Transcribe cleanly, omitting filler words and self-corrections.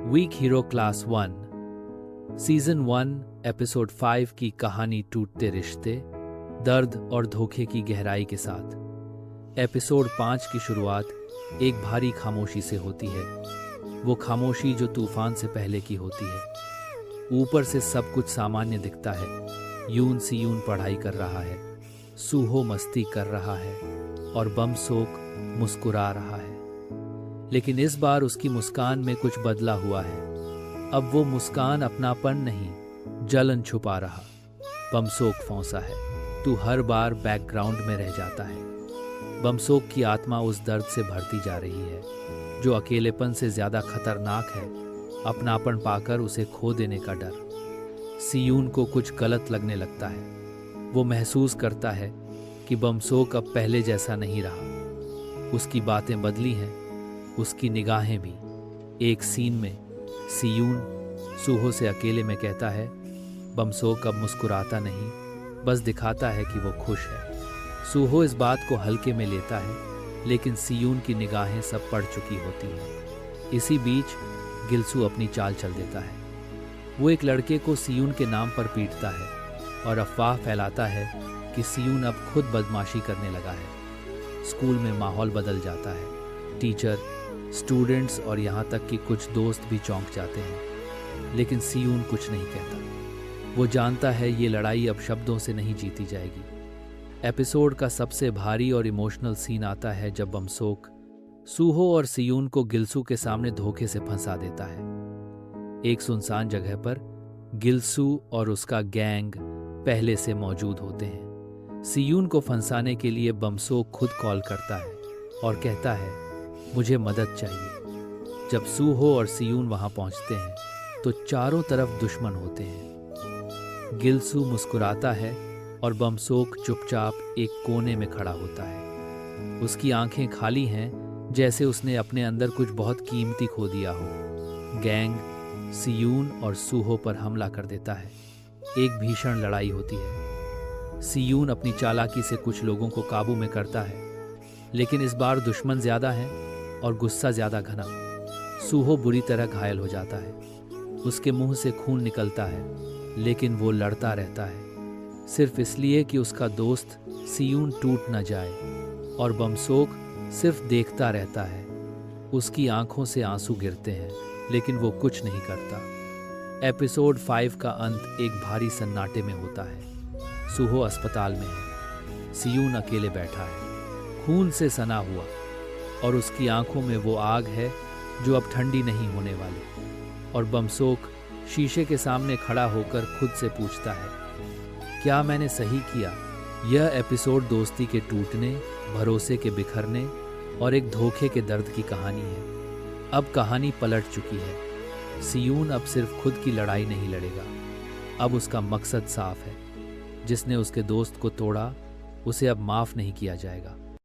Week hero class 1 season 1 episode 5 की कहानी टूटते रिश्ते, दर्द और धोखे की गहराई के साथ। एपिसोड 5 की शुरुआत एक भारी खामोशी से होती है। वो खामोशी जो तूफान से पहले की होती है। ऊपर से सब कुछ सामान्य दिखता है। यून सियून पढ़ाई कर रहा है, सूहो मस्ती कर रहा है और बमसोक मुस्कुरा रहा है। लेकिन इस बार उसकी मुस्कान में कुछ बदला हुआ है। अब वो मुस्कान अपनापन नहीं, जलन छुपा रहा। बमसोक फौंसा है, तू हर बार बैकग्राउंड में रह जाता है। बमसोक की आत्मा उस दर्द से भरती जा रही है जो अकेलेपन से ज्यादा खतरनाक है, अपनापन पाकर उसे खो देने का डर। सियून को कुछ गलत लगने लगता है। वो महसूस करता है कि बमसोक अब पहले जैसा नहीं रहा। उसकी बातें बदली हैं, उसकी निगाहें भी। एक सीन में सियून सूहो से अकेले में कहता है, बमसोक अब मुस्कुराता नहीं, बस दिखाता है कि वो खुश है। सूहो इस बात को हल्के में लेता है, लेकिन सियून की निगाहें सब पड़ चुकी होती हैं। इसी बीच गिल्सू अपनी चाल चल देता है। वो एक लड़के को सियून के नाम पर पीटता है और अफवाह फैलाता है कि सियून अब खुद बदमाशी करने लगा है। स्कूल में माहौल बदल जाता है। टीचर, स्टूडेंट्स और यहाँ तक कि कुछ दोस्त भी चौंक जाते हैं। लेकिन सियून कुछ नहीं कहता। वो जानता है ये लड़ाई अब शब्दों से नहीं जीती जाएगी। एपिसोड का सबसे भारी और इमोशनल सीन आता है जब बमसोक सूहो और सियून को गिल्सू के सामने धोखे से फंसा देता है। एक सुनसान जगह पर गिल्सू और उसका गैंग पहले से मौजूद होते हैं। सियून को फंसाने के लिए बमसोक खुद कॉल करता है और कहता है, मुझे मदद चाहिए। जब सूहो और सियून वहां पहुंचते हैं तो चारों तरफ दुश्मन होते हैं। गिल्सू मुस्कुराता है और बमसोक चुपचाप एक कोने में खड़ा होता है। उसकी आंखें खाली हैं, जैसे उसने अपने अंदर कुछ बहुत कीमती खो दिया हो। गैंग सियून और सूहो पर हमला कर देता है। एक भीषण लड़ाई होती है। सियून अपनी चालाकी से कुछ लोगों को काबू में करता है, लेकिन इस बार दुश्मन ज्यादा हैं और गुस्सा ज्यादा घना। सूहो बुरी तरह घायल हो जाता है। उसके मुंह से खून निकलता है, लेकिन वो लड़ता रहता है, सिर्फ इसलिए कि उसका दोस्त सियून टूट न जाए। और बमसोक सिर्फ देखता रहता है। उसकी आंखों से आंसू गिरते हैं, लेकिन वो कुछ नहीं करता। एपिसोड 5 का अंत एक भारी सन्नाटे में होता है। सूहो अस्पताल में है। सियून अकेले बैठा है, खून से सना हुआ, और उसकी आंखों में वो आग है जो अब ठंडी नहीं होने वाली। और बमसोक शीशे के सामने खड़ा होकर खुद से पूछता है, क्या मैंने सही किया? यह एपिसोड दोस्ती के टूटने, भरोसे के बिखरने और एक धोखे के दर्द की कहानी है। अब कहानी पलट चुकी है। सियून अब सिर्फ खुद की लड़ाई नहीं लड़ेगा। अब उसका मकसद साफ है। जिसने उसके दोस्त को तोड़ा, उसे अब माफ नहीं किया जाएगा।